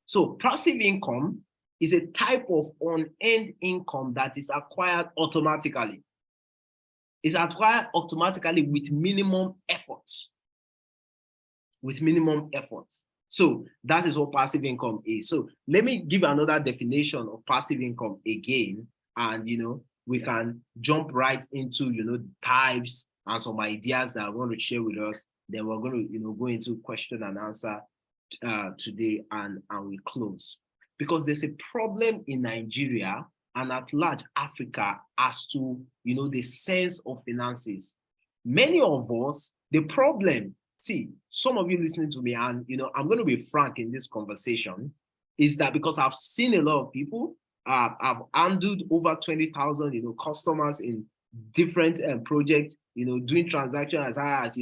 So passive income is a type of unearned income that is acquired automatically. It's acquired automatically with minimum effort. With minimum effort. So that is what passive income is. So let me give another definition of passive income again, and we can jump right into types and some ideas that I want to share with us. Then we're going to go into question and answer today, and we close. Because there's a problem in Nigeria and at large Africa as to the sense of finances. Many of us, the problem, see, some of you listening to me, and I'm going to be frank in this conversation, is that because I've seen a lot of people, I've handled over 20,000 customers in different projects, doing transactions as high as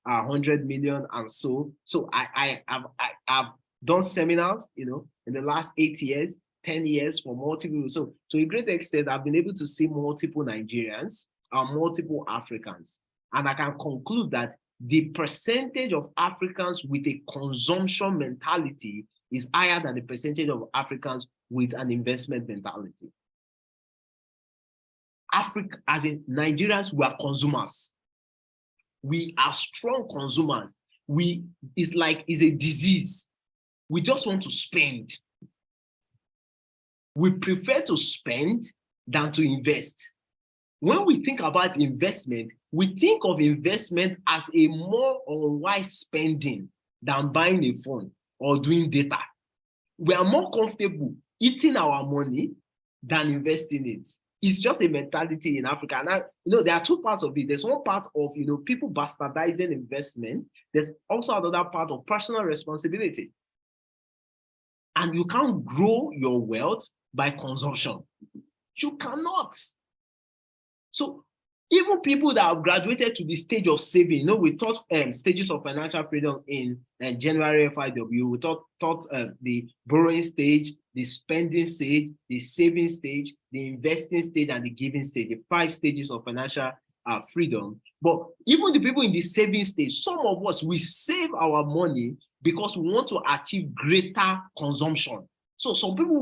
100 million and so. So I've done seminars, in the last 8 years, 10 years for multiple. So to a great extent, I've been able to see multiple Nigerians and multiple Africans. And I can conclude that the percentage of Africans with a consumption mentality is higher than the percentage of Africans with an investment mentality. Africa, as in Nigerians, we are consumers. We are strong consumers. It's a disease. We just want to spend. We prefer to spend than to invest. When we think about investment, we think of investment as a more unwise spending than buying a phone or doing data. We are more comfortable eating our money than investing it. It's just a mentality in Africa. And there are two parts of it. There's one part of people bastardizing investment. There's also another part of personal responsibility. And you can't grow your wealth by consumption. You cannot. So even people that have graduated to the stage of saving, we taught stages of financial freedom in January FIW. We taught the borrowing stage, the spending stage, the saving stage, the investing stage, and the giving stage, the 5 stages of financial freedom. But even the people in the saving stage, some of us, we save our money because we want to achieve greater consumption. So some people,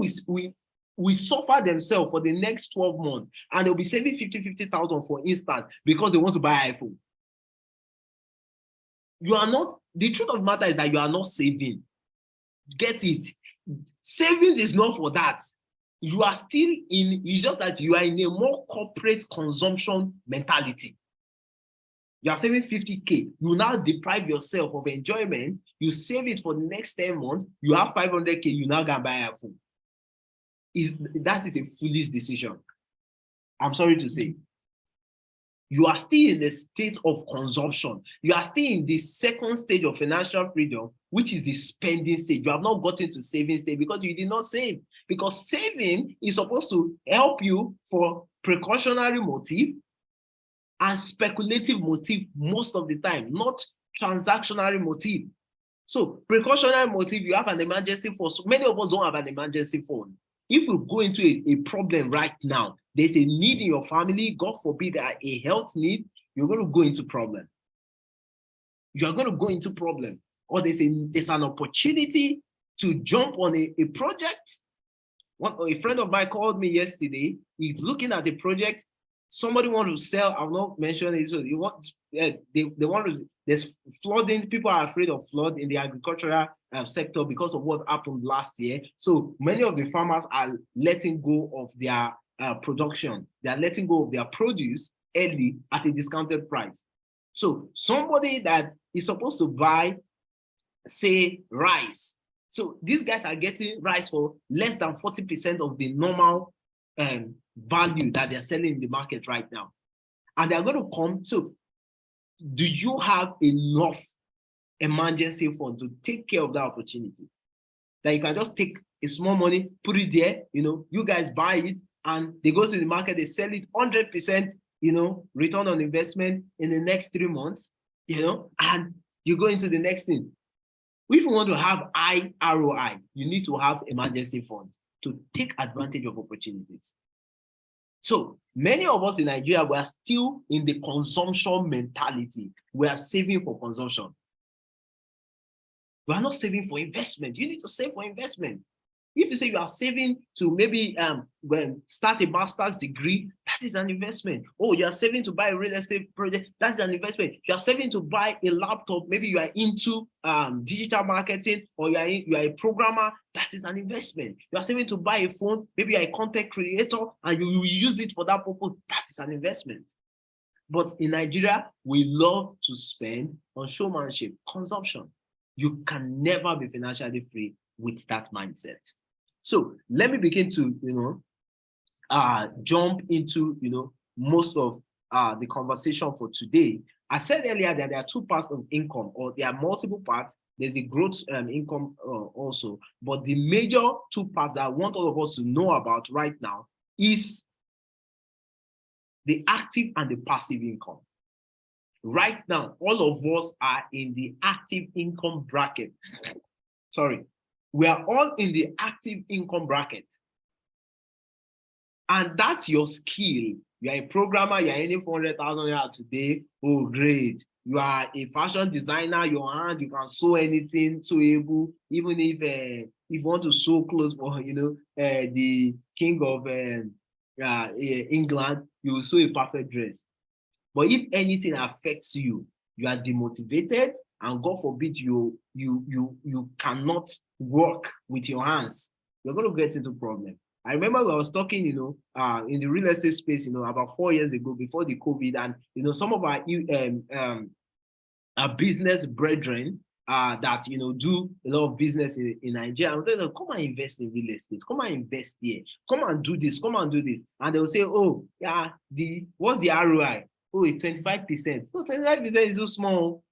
we suffer themselves for the next 12 months, and they'll be saving 50,000 for instance, because they want to buy an iPhone. You are not, the truth of the matter is that you are not saving. Get it? Saving is not for that. You are still it's just that you are in a more corporate consumption mentality. You are saving 50K. You now deprive yourself of enjoyment. You save it for the next 10 months. You have 500K. You now can buy a phone. That is a foolish decision. I'm sorry to say. You are still in the state of consumption. You are still in the second stage of financial freedom, which is the spending stage. You have not gotten to saving stage because you did not save. Because saving is supposed to help you for precautionary motive and speculative motive most of the time, not transactionary motive. So precautionary motive, you have an emergency fund. So many of us don't have an emergency fund. If you go into a problem right now, there's a need in your family, God forbid, a health need, you're going to go into problem. You're going to go into problem. Or there's an opportunity to jump on a project. A friend of mine called me yesterday. He's looking at a project. Somebody wants to sell. I'll not mention it. So they want to. There's flooding. People are afraid of flood in the agricultural sector because of what happened last year. So many of the farmers are letting go of their production. They are letting go of their produce early at a discounted price. So somebody that is supposed to buy, say, rice. So these guys are getting rice for less than 40% of the normal value that they're selling in the market right now. And they're going to come. So do you have enough emergency fund to take care of that opportunity? That you can just take a small money, put it there, you guys buy it, and they go to the market, they sell it 100%, return on investment in the next 3 months, and you go into the next thing. If you want to have high ROI, you need to have emergency funds to take advantage of opportunities. So many of us in Nigeria, we are still in the consumption mentality. We are saving for consumption. You are not saving for investment. You need to save for investment. If you say you are saving to maybe start a master's degree, that is an investment. Oh, you are saving to buy a real estate project, that's an investment. You are saving to buy a laptop, maybe you are into digital marketing, or you are a programmer, that is an investment. You are saving to buy a phone, maybe you are a content creator and you will use it for that purpose, that is an investment. But in Nigeria, we love to spend on showmanship, consumption. You can never be financially free with that mindset. So let me begin to, jump into, most of the conversation for today. I said earlier that there are two parts of income, or there are multiple parts. There's a growth income also, but the major two parts that I want all of us to know about right now is the active and the passive income. Right now, all of us are in the active income bracket. Sorry, we are all in the active income bracket. And that's your skill. You are a programmer, you are earning 400,000 today. Oh, great. You are a fashion designer, your hand, you can sew anything, sewable. Even if you want to sew clothes for, the king of England, you will sew a perfect dress. But if anything affects you, you are demotivated, and God forbid you cannot work with your hands, you're going to get into problem. I remember when I was talking, in the real estate space, about 4 years ago, before the COVID, and some of our business brethren that do a lot of business in Nigeria, and they'll come and invest in real estate, come and invest here, come and do this, come and do this, and they'll say, oh yeah, what's the ROI? Oh, 25%. So 25% is so small.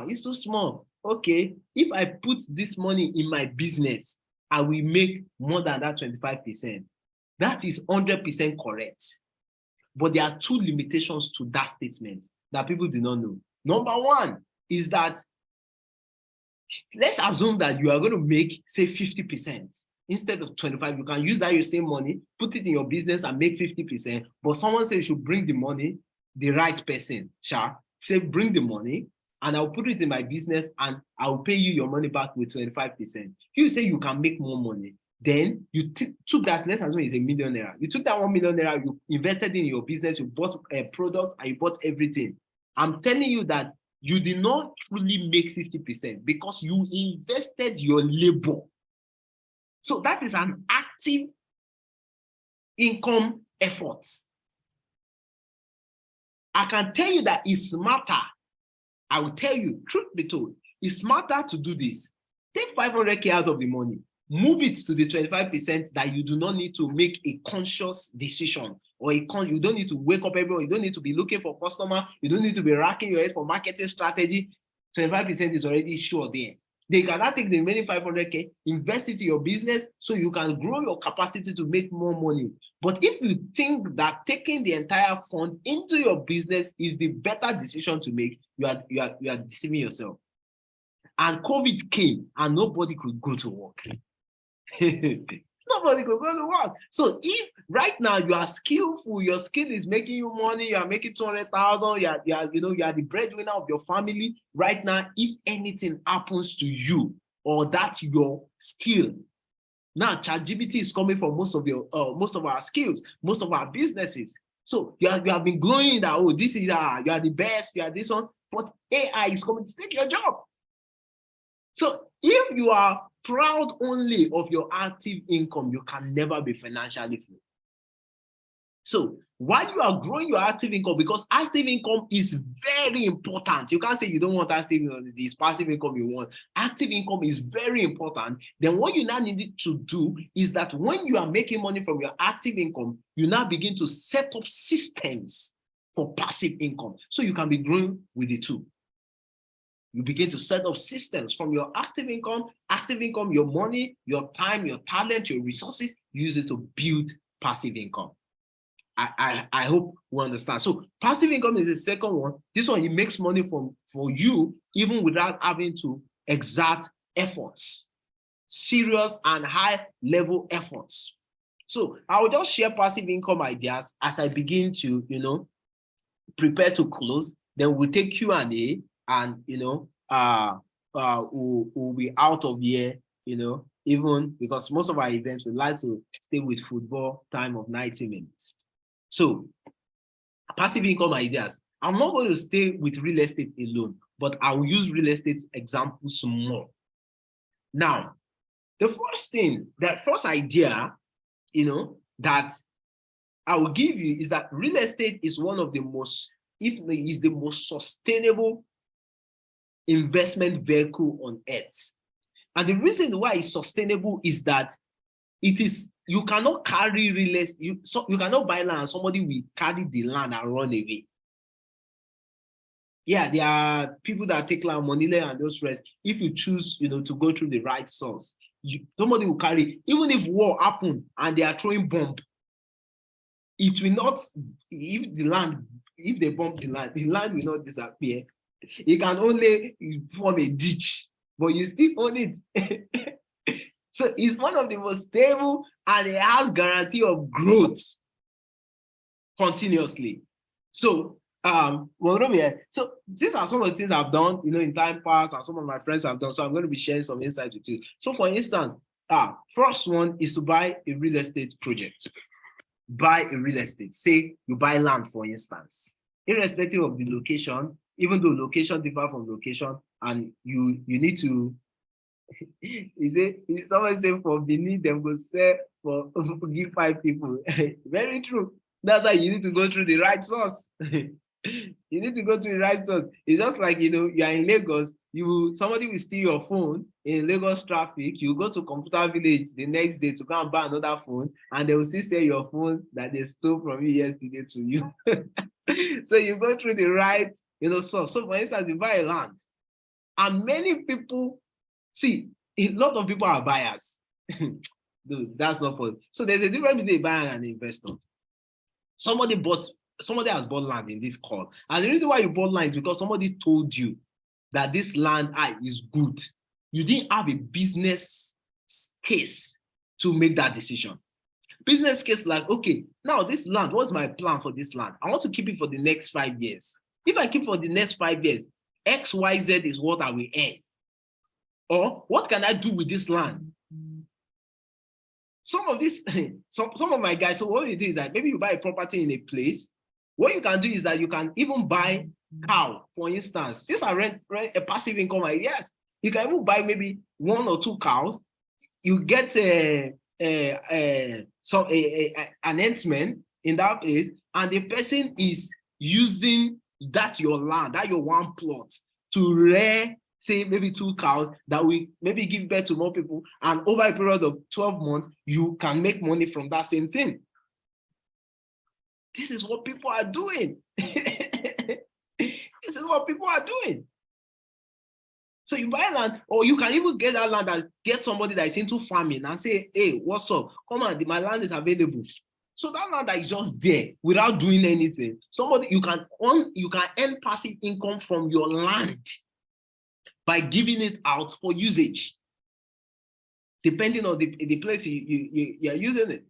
It's too small. Okay, if I put this money in my business, I will make more than that 25%. That is 100% correct. But there are two limitations to that statement that people do not know. Number one is that, let's assume that you are going to make, say, 50%. Instead of 25, you can use that your same money, put it in your business and make 50%. But someone says you should bring the money, the right person, say bring the money, and I'll put it in my business and I'll pay you your money back with 25%. You say you can make more money. Then you took that, let's assume it's a millionaire. You took that 1 million naira, you invested in your business, you bought a product and you bought everything. I'm telling you that you did not truly make 50% because you invested your labor. So that is an active income effort. I can tell you that it's smarter. I will tell you, truth be told, it's smarter to do this. Take 500K out of the money, move it to the 25% that you do not need to make a conscious decision, or you don't need to wake up everyone, you don't need to be looking for customer, you don't need to be racking your head for marketing strategy. 25% is already sure there. They cannot take the remaining 500K, invest it in your business so you can grow your capacity to make more money. But if you think that taking the entire fund into your business is the better decision to make, you are deceiving yourself. And COVID came and nobody could go to work. Nobody could go to work. So if right now you are skillful, your skill is making you money, you are making 200,000, you are the breadwinner of your family. Right now, if anything happens to you, or that's your skill, now ChatGPT is coming from most of our skills, most of our businesses. So you have been glowing that, oh, this is you are the best, you are this one, but AI is coming to take your job. So if you are proud only of your active income, you can never be financially free. So while you are growing your active income, because active income is very important. You can't say you don't want active income, this passive income you want. Active income is very important. Then what you now need to do is that when you are making money from your active income, you now begin to set up systems for passive income. So you can be growing with the two. You begin to set up systems from your active income, your money, your time, your talent, your resources, use it to build passive income. I hope we understand. So passive income is the second one. This one, it makes money for you, even without having to exert efforts, serious and high level efforts. So I will just share passive income ideas as I begin to, prepare to close. Then we'll take Q&A and will be out of here, even because most of our events we like to stay with football time of 90 minutes. So passive income ideas. I'm not going to stay with real estate alone, but I will use real estate examples more. Now, the first idea, that I will give you is that real estate is one of the most, if is the most sustainable investment vehicle on earth. And the reason why it's sustainable is that you cannot carry real estate, you cannot buy land and somebody will carry the land and run away. Yeah, there are people that take land, money and those rest. If you choose, to go through the right source, somebody will carry, even if war happen and they are throwing bomb, it will not, if they bomb the land will not disappear. It can only form a ditch, but you still own it. So it's one of the most stable and it has guarantee of growth continuously. So so these are some of the things I've done, in time past, and some of my friends have done. So I'm going to be sharing some insights with you. So for instance, first one is to buy a real estate project. Buy a real estate. Say you buy land, for instance, irrespective of the location, even though location differ from location, and you need to. Someone say for Benin, them go say for give 5 people. Very true. That's why you need to go through the right source. You need to go to the right source. It's just like, you are in Lagos, somebody will steal your phone in Lagos traffic, you go to Computer Village the next day to go and buy another phone, and they will still sell your phone that they stole from you yesterday to you. So you go through the right, source. So for instance, you buy a land, and many people, see, a lot of people are buyers. Dude, that's not for. So there's a difference between a buyer and an investor. Somebody has bought land in this call. And the reason why you bought land is because somebody told you that this land is good. You didn't have a business case to make that decision. Business case like, okay, now this land, what's my plan for this land? I want to keep it for the next 5 years. If I keep for the next 5 years, X, Y, Z is what I will earn. Or what can I do with this land? Some of my guys, so what you do is that maybe you buy a property in a place. What you can do is that you can even buy cow, for instance. These are a passive income ideas. You can even buy maybe 1 or 2 cows. You get an enhancement in that place, and the person is using your land, your one plot, to rear, say, maybe 2 cows that will maybe give birth to more people, and over a period of 12 months, you can make money from that same thing. This is what people are doing. This is what people are doing. So you buy land, or you can even get that land and get somebody that is into farming and say, hey, what's up? Come on, my land is available. So that land that is just there without doing anything, you can earn passive income from your land by giving it out for usage, depending on the place you are using it.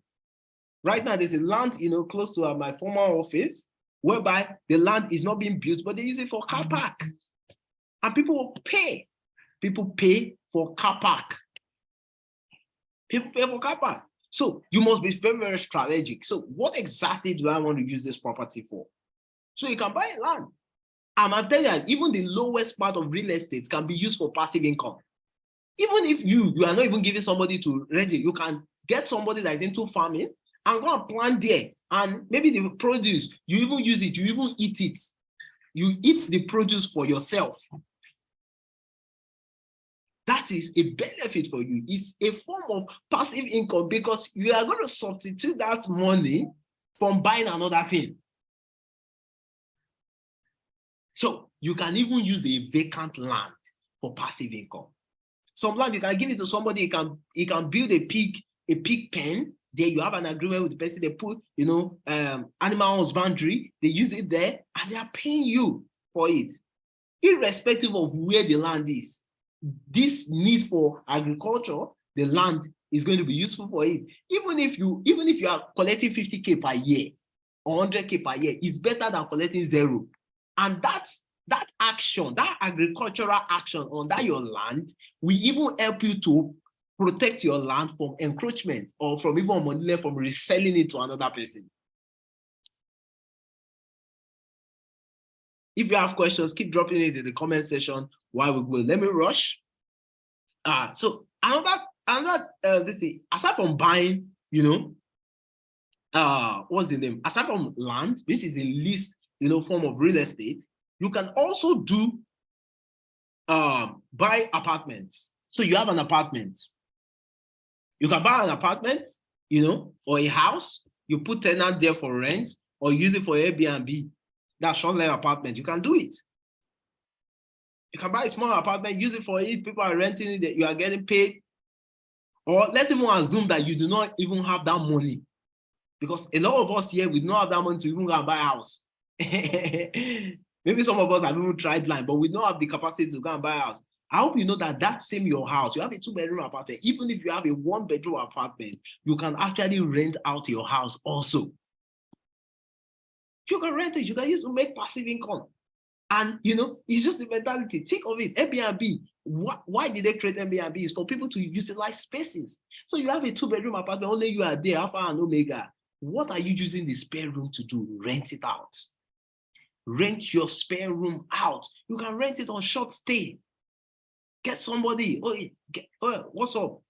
Right now, there's a land, close to my former office, whereby the land is not being built, but they use it for car park. And people will pay. People pay for car park. People pay for car park. So you must be very, very strategic. So what exactly do I want to use this property for? So you can buy land. And I'm telling you, even the lowest part of real estate can be used for passive income. Even if you are not even giving somebody to rent it, you can get somebody that is into farming and go and plant there. And maybe the produce, you even use it, you even eat it. You eat the produce for yourself. That is a benefit for you. It's a form of passive income because you are going to substitute that money from buying another thing. So you can even use a vacant land for passive income. Some land you can give it to somebody, he can build a pig pen. There you have an agreement with the person, they put, animal husbandry, they use it there, and they are paying you for it. Irrespective of where the land is, this need for agriculture, the land is going to be useful for it. Even if you are collecting 50K per year or 100K per year, it's better than collecting 0. And that that action, that agricultural action on that your land will even help you to protect your land from encroachment or from even money from reselling it to another person. If you have questions, keep dropping it in the comment section while we go. Let me rush. So another this thing, aside from buying, what's the name? Aside from land, which is the least, form of real estate, you can also do buy apartments. So you have an apartment. You can buy an apartment, or a house. You put tenant there for rent, or use it for Airbnb. That short-term apartment. You can do it. You can buy a small apartment, use it for it. People are renting it. You are getting paid. Or let's even assume that you do not even have that money, because a lot of us here, we don't have that money to even go and buy a house. Maybe some of us have even tried land, but we don't have the capacity to go and buy a house. I hope you know that same your house, you have a 2-bedroom apartment. Even if you have a 1-bedroom apartment, you can actually rent out your house also. You can rent it. You can use to make passive income. And, it's just the mentality. Think of it. Airbnb. Why did they create Airbnb? It's for people to utilize spaces. So you have a 2-bedroom apartment, only you are there, Alpha and Omega. What are you using the spare room to do? Rent it out. Rent your spare room out. You can rent it on short stay. Get somebody. What's up?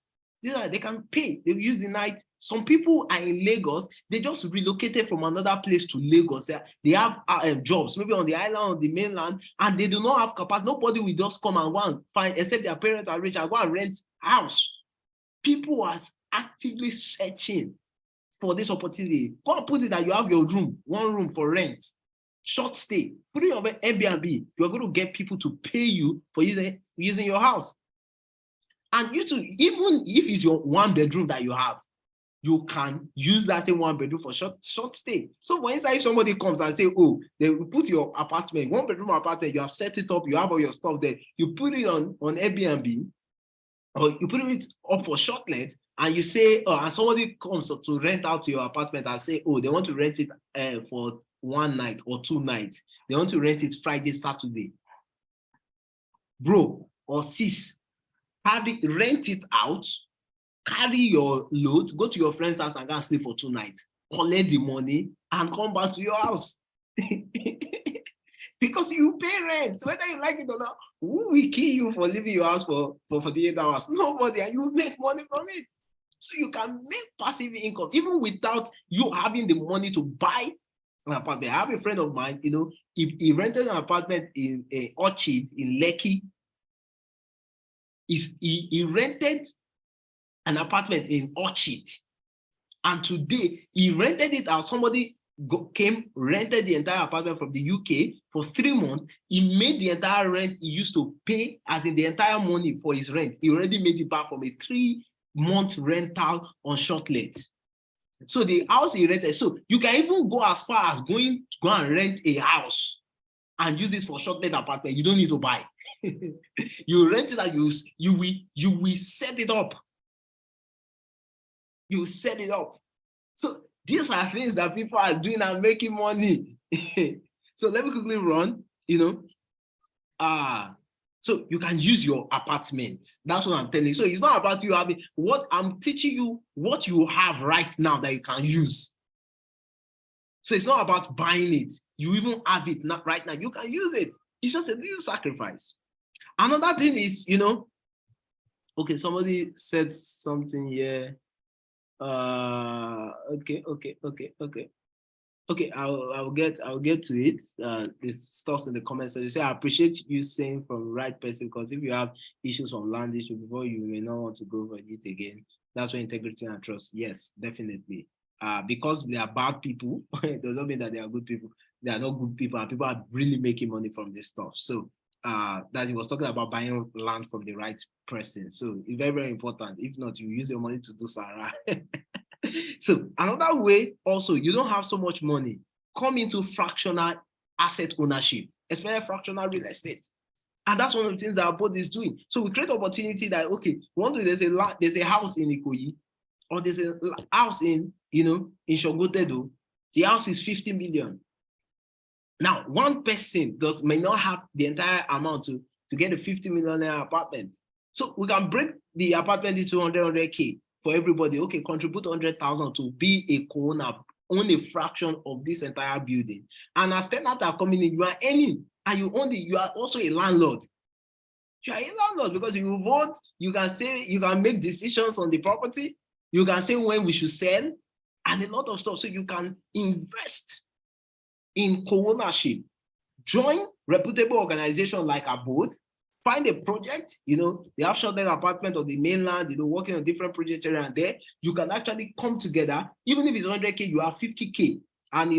They can pay. They use the night. Some people are in Lagos. They just relocated from another place to Lagos. They have jobs, maybe on the island, on the mainland, and they do not have capacity. Nobody will just come and go and find, except their parents are rich, and go and rent house. People are actively searching for this opportunity. Go and put it that you have your room, 1 room for rent, short stay. Put it on Airbnb. You're going to get people to pay you for using your house. And you too, even if it's your 1-bedroom that you have, you can use that same 1-bedroom for short stay. So for instance, if somebody comes and say, oh, they will put your apartment, 1-bedroom apartment, you have set it up, you have all your stuff there, you put it on Airbnb, or you put it up for short let, and you say, and somebody comes to rent out your apartment and say, oh, they want to rent it for 1 night or 2 nights. They want to rent it Friday, Saturday. Bro or sis, rent it out, carry your load, go to your friend's house and go and sleep for 2 nights, collect the money, and come back to your house. Because you pay rent, whether you like it or not. Who will kill you for leaving your house for 48 hours? Nobody, and you make money from it. So you can make passive income even without you having the money to buy an apartment. I have a friend of mine, he rented an apartment in Orchard in Lekki. He rented an apartment in Orchard, and today he rented it out. Somebody came, rented the entire apartment from the UK for 3 months. He made the entire rent he used to pay, as in the entire money for his rent. He already made it back from a 3-month rental on short let. So the house he rented, so you can even go as far as going to go and rent a house and use this for short let apartment. You don't need to buy. You rent it and you will set it up. You set it up. So these are things that people are doing and making money. So let me quickly run, so you can use your apartment. That's what I'm telling you. So it's not about you having, what I'm teaching you, what you have right now that you can use. So it's not about buying it. You even have it not right now. You can use it. It's just a little sacrifice. Another thing is, okay, somebody said something here. Okay. I'll get to it. This stuff's in the comments. So you say, I appreciate you saying from the right person, because if you have issues from land issue before, you may not want to go for it again. That's where integrity and trust. Yes, definitely. Because they are bad people, it doesn't mean that they are good people. They are not good people, and people are really making money from this stuff. So that he was talking about buying land from the right person. So it's very, very important. If not, you use your money to do Sarah. So another way also, you don't have so much money, come into fractional asset ownership, especially fractional real estate. And that's one of the things that Abode is doing. So we create opportunity that, okay, there's a house in Ikoyi, or there's a house in Shogotedo. The house is 50 million. Now, one person may not have the entire amount to get a 50 million apartment. So we can break the apartment into 100K for everybody. Okay, contribute 100,000 to be a co-owner, own a fraction of this entire building. And as tenants are coming in, you are earning, and you are also a landlord. You are a landlord because you vote, you can say, you can make decisions on the property, you can say when we should sell, and a lot of stuff. So you can invest in co-ownership. Join reputable organizations like Abode, find a project, they have short-term apartment on the mainland, working on different projects here and there. You can actually come together, even if it's 100K, you have 50K. And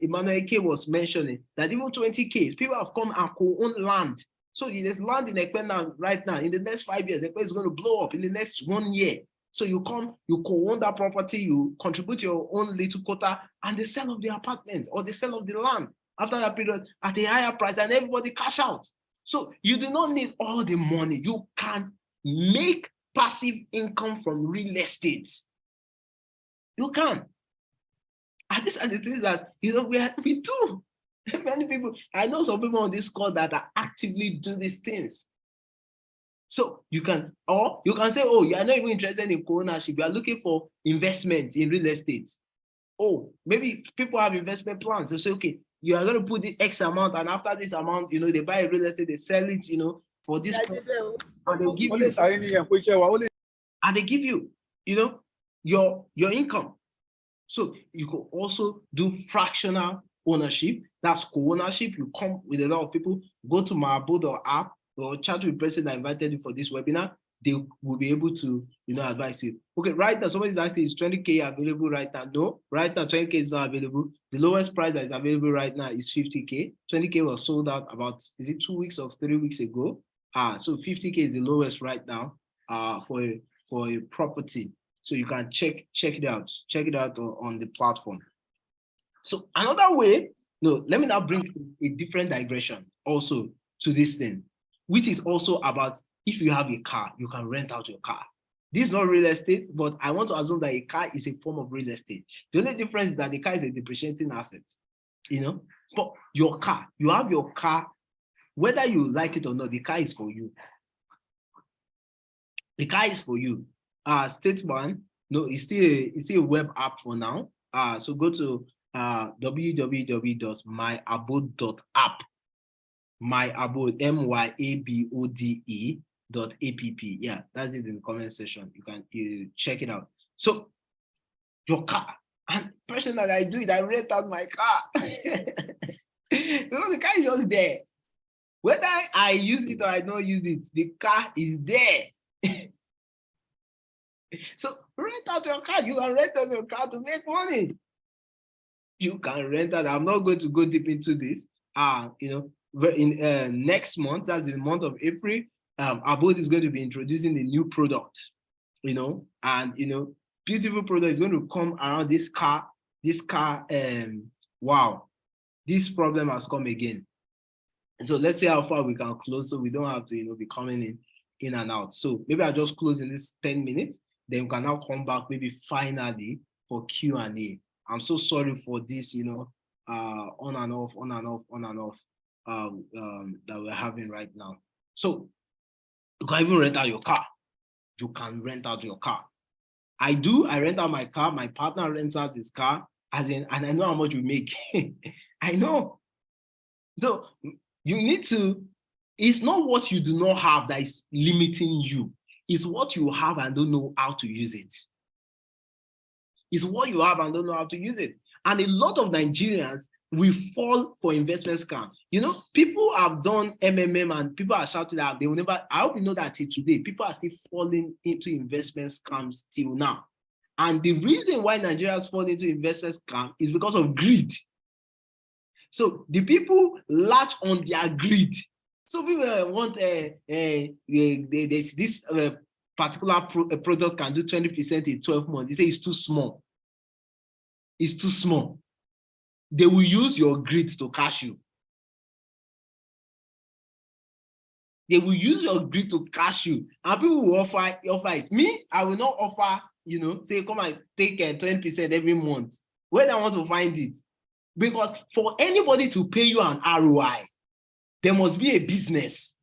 Emmanuel K was mentioning that even 20K, people have come and co-own land. So there's land in Ekpe right now. In the next 5 years, Ekpe is going to blow up in the next 1 year. So you come, you co-own that property, you contribute your own little quota, and the sale of the apartment or the sale of the land after that period at a higher price, and everybody cash out. So you do not need all the money. You can make passive income from real estate. You can. And these are the things that we do. Many people, I know some people on this call that are actively doing these things. So you can say, oh, you are not even interested in co-ownership. You are looking for investment in real estate. Oh, maybe people have investment plans. They say, okay, you are going to put the X amount, and after this amount, they buy a real estate, they sell it, for this. And they give you, your income. So you could also do fractional ownership. That's co-ownership. You come with a lot of people, go to my Abode app, or chat with the person that invited you for this webinar. They will be able to, advise you. Okay, right now, somebody's asking, is 20K available right now? No, right now, 20K is not available. The lowest price that is available right now is 50K. 20K was sold out about, is it 2 weeks or 3 weeks ago? So 50K is the lowest right now for a property. So you can check it out. Check it out on the platform. So another way, let me now bring a different digression also to this thing, which is also about, if you have a car, you can rent out your car. This is not real estate, but I want to assume that a car is a form of real estate. The only difference is that the car is a depreciating asset, But your car, you have your car, whether you like it or not, the car is for you. The car is for you. Statesman, it's still a web app for now. So go to www.myabode.app. myabode, myabode.app. Yeah, that's it in the comment section. You can check it out. So your car, and person that I do it, I rent out my car because the car is just there. Whether I use it or I don't use it, the car is there. So rent out your car. You can rent out your car to make money. You can rent out. I'm not going to go deep into this. In next month, that's in the month of April, Abode is going to be introducing a new product, and beautiful product is going to come around this car. Wow, this problem has come again. And so let's see how far we can close, so we don't have to be coming in and out. So maybe I'll just close in this 10 minutes, then we can now come back maybe finally for Q&A. I'm so sorry for this, on and off that we're having right now. So you can even rent out your car. You can rent out your car. I rent out my car. My partner rents out his car, and I know how much we make. I know. So you need to, it's not what you do not have that is limiting you. It's what you have and don't know how to use it. It's what you have and don't know how to use it. And a lot of Nigerians will fall for investment scam. People have done MMM and people are shouting that they will never, I hope you know that till today, people are still falling into investment scams till now. And the reason why Nigerians fall into investment scam is because of greed. So the people latch on their greed. So people want this particular product can do 20% in 12 months. They say it's too small. It's too small. They will use your greed to cash you. They will use your greed to cash you. And people will offer it. Me, I will not offer, say, come and take 20% every month. Where do I want to find it? Because for anybody to pay you an ROI, there must be a business.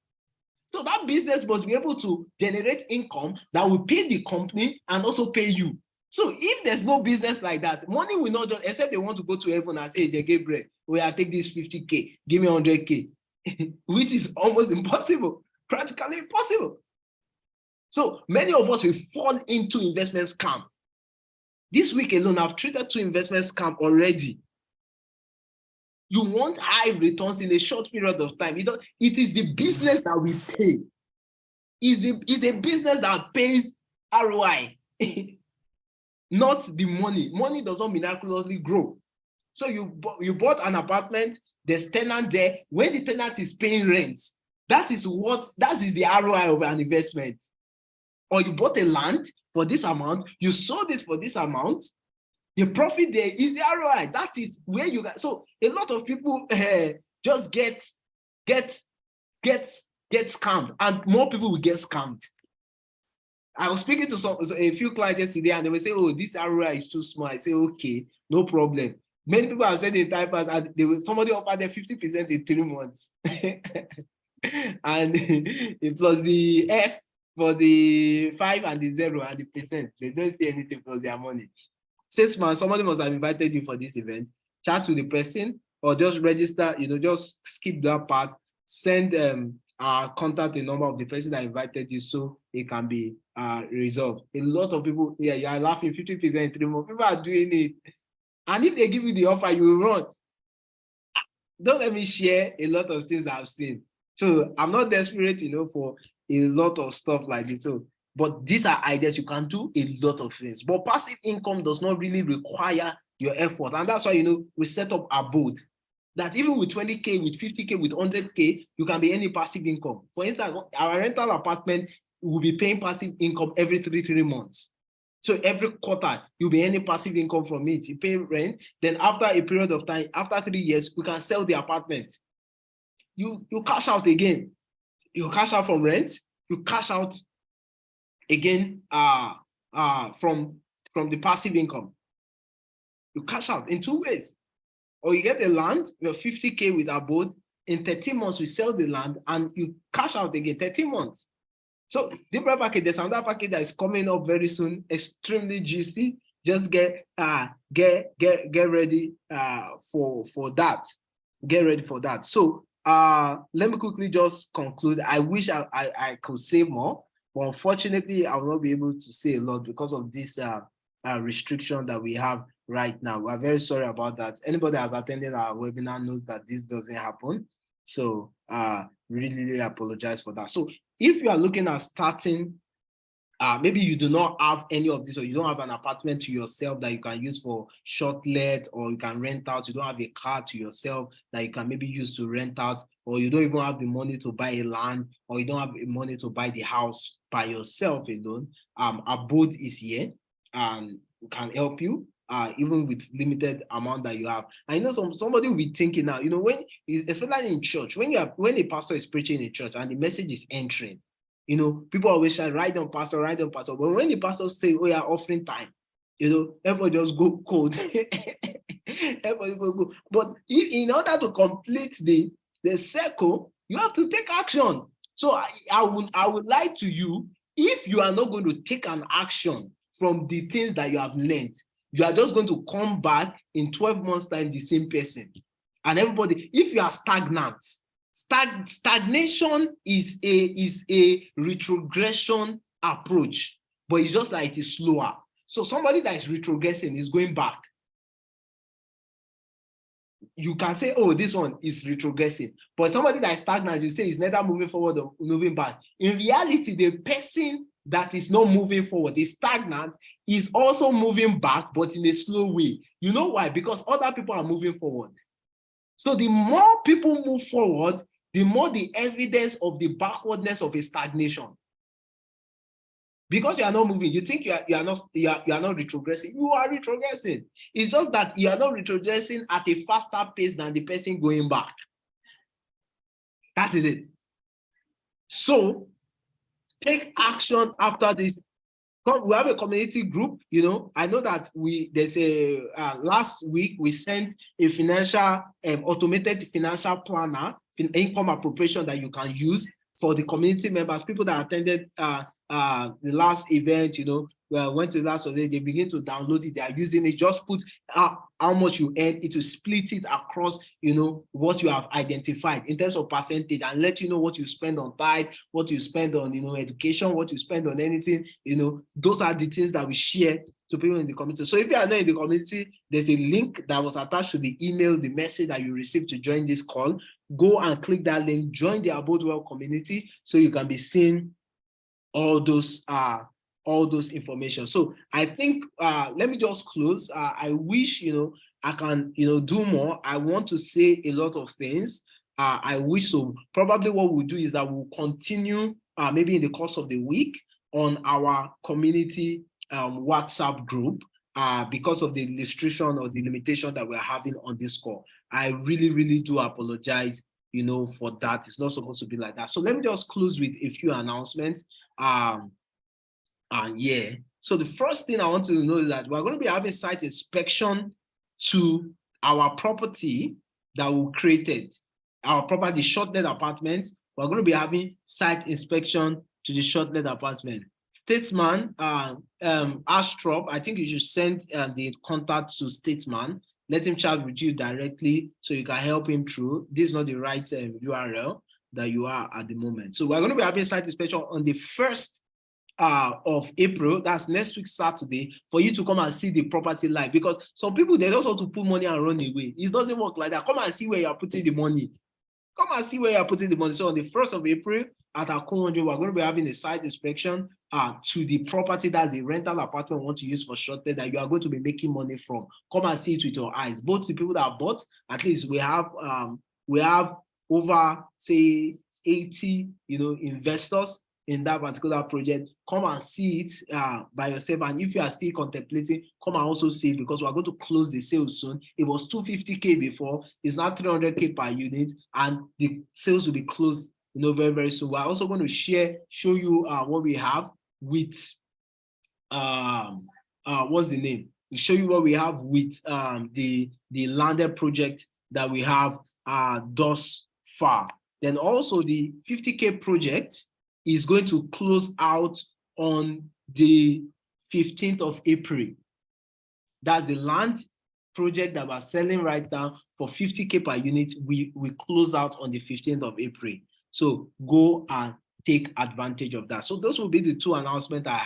So that business must be able to generate income that will pay the company and also pay you. So if there's no business like that, money will not just, except they want to go to heaven and say, they gave bread, we are take this 50K, give me 100K, which is almost impossible, practically impossible. So many of us will fall into investment scam. This week alone, I've treated 2 investment scam already. You want high returns in a short period of time. It is the business that we pay. It's a business that pays ROI, not the money. Money does not miraculously grow. So you bought an apartment, there's tenant there. When the tenant is paying rent, that is the ROI of an investment. Or you bought a land for this amount, you sold it for this amount, the profit there is the ROI. That is where you got. So a lot of people just get scammed, and more people will get scammed. I was speaking to a few clients yesterday, and they will say, "Oh, this ROI is too small." I say, "Okay, no problem." Many people have said in time past, and somebody offered them 50% in 3 months, and plus the F for the 5 and the 0 and the percent. They don't see anything plus their money. 6 months, somebody must have invited you for this event. Chat to the person, or just register, just skip that part, send contact the number of the person that invited you so it can be resolved. A lot of people, you are laughing, 50% in 3 months. People are doing it. And if they give you the offer, you will run. Don't let me share a lot of things that I've seen. So I'm not desperate, for a lot of stuff like this. So, but these are ideas. You can do a lot of things. But passive income does not really require your effort. And that's why, we set up Abode. That even with 20K, with 50K, with 100K, you can be any passive income. For instance, our rental apartment will be paying passive income every 3 months. So every quarter, you'll be earning passive income from it. You pay rent. Then after a period of time, after 3 years, we can sell the apartment. You cash out again. You cash out from rent. You cash out again from the passive income. You cash out in 2 ways. Or you get a land, you're 50K with Abode. In 13 months, we sell the land and you cash out again, 13 months. So different package. There's another package that is coming up very soon, extremely juicy. Just get ready for that. Get ready for that. So let me quickly just conclude. I wish I could say more, but unfortunately, I will not be able to say a lot because of this restriction that we have right now. We're very sorry about that. Anybody that has attended our webinar knows that this doesn't happen. So really apologize for that. So if you are looking at starting, maybe you do not have any of this, or you don't have an apartment to yourself that you can use for short let, or you can rent out, you don't have a car to yourself that you can maybe use to rent out, or you don't even have the money to buy a land, or you don't have the money to buy the house by yourself alone, Abode is here and can help you. Even with limited amount that you have. I know somebody will be thinking now, when, especially in church, when a pastor is preaching in church and the message is entering, people always say, write down pastor. But when the pastor say, "Oh yeah, offering time," everybody just go cold. Everybody go. But in order to complete the circle, you have to take action. So I would lie to you if you are not going to take an action from the things that you have learned. You are just going to come back in 12 months' time, the same person. And everybody, if you are stagnant, stagnation is a retrogression approach, but it's just like it is slower. So somebody that is retrogressing is going back. You can say, "Oh, this one is retrogressing," but somebody that is stagnant, you say, is neither moving forward or moving back. In reality, the person that is not moving forward, is stagnant, is also moving back, but in a slow way. You know why? Because other people are moving forward. So the more people move forward, the more the evidence of the backwardness of a stagnation. Because you are not moving, you think you are not retrogressing. You are retrogressing. It's just that you are not retrogressing at a faster pace than the person going back. That is it. So take action after this we have a community group. You know, I know that there's a last week we sent a financial automated financial planner, income appropriation that you can use for the community members, people that attended the last event, you know, went to the last event, they begin to download it, they are using it, just put how much you earn, it will split it across, you know, what you have identified in terms of percentage, and let you know what you spend on tithe, what you spend on, you know, education, what you spend on anything, you know, those are the things that we share to people in the community. So if you are not in the community, there's a link that was attached to the email, the message that you received to join this call. Go and click that link, join the Abode community, so you can be seeing all those information. So I think let me just close. I wish, you know, I can, you know, do more. I want to say a lot of things. I wish so. Probably what we'll do is that we'll continue maybe in the course of the week on our community WhatsApp group because of the restriction or the limitation that we're having on this call. I really, really do apologize, you know, for that. It's not supposed to be like that. So let me just close with a few announcements. Yeah. So the first thing I want to know is that we're going to be having site inspection to our property that we created. Our property, short-let apartment. We're going to be having site inspection to the short-let apartment. Statesman, Astrop, I think you should send the contact to Statesman. Let him chat with you directly so you can help him through. This is not the right URL that you are at the moment. So we're going to be having site inspection on the 1st of April. That's next week Saturday, for you to come and see the property live, because some people, they just want to put money and run away. It doesn't work like that. Come and see where you are putting the money. Come and see where you are putting the money. So on the 1st of April at Akonjo, we're going to be having a site inspection to the property that's a rental apartment we want to use for short-term that you are going to be making money from. Come and see it with your eyes. Both the people that are bought, at least we have over, say, 80, you know, investors in that particular project. Come and see it by yourself. And if you are still contemplating, come and also see it, because we're going to close the sale soon. It was 250K before, it's now 300K per unit, and the sales will be closed, you know, very, very soon. We're also going to show you what we have with what's the name? We'll show you what we have with the landed project that we have thus far. Then also the 50K project is going to close out on the 15th of April. That's the land project that we're selling right now for 50K per unit. We close out on the 15th of April. So go and take advantage of that. So those will be the two announcements I have.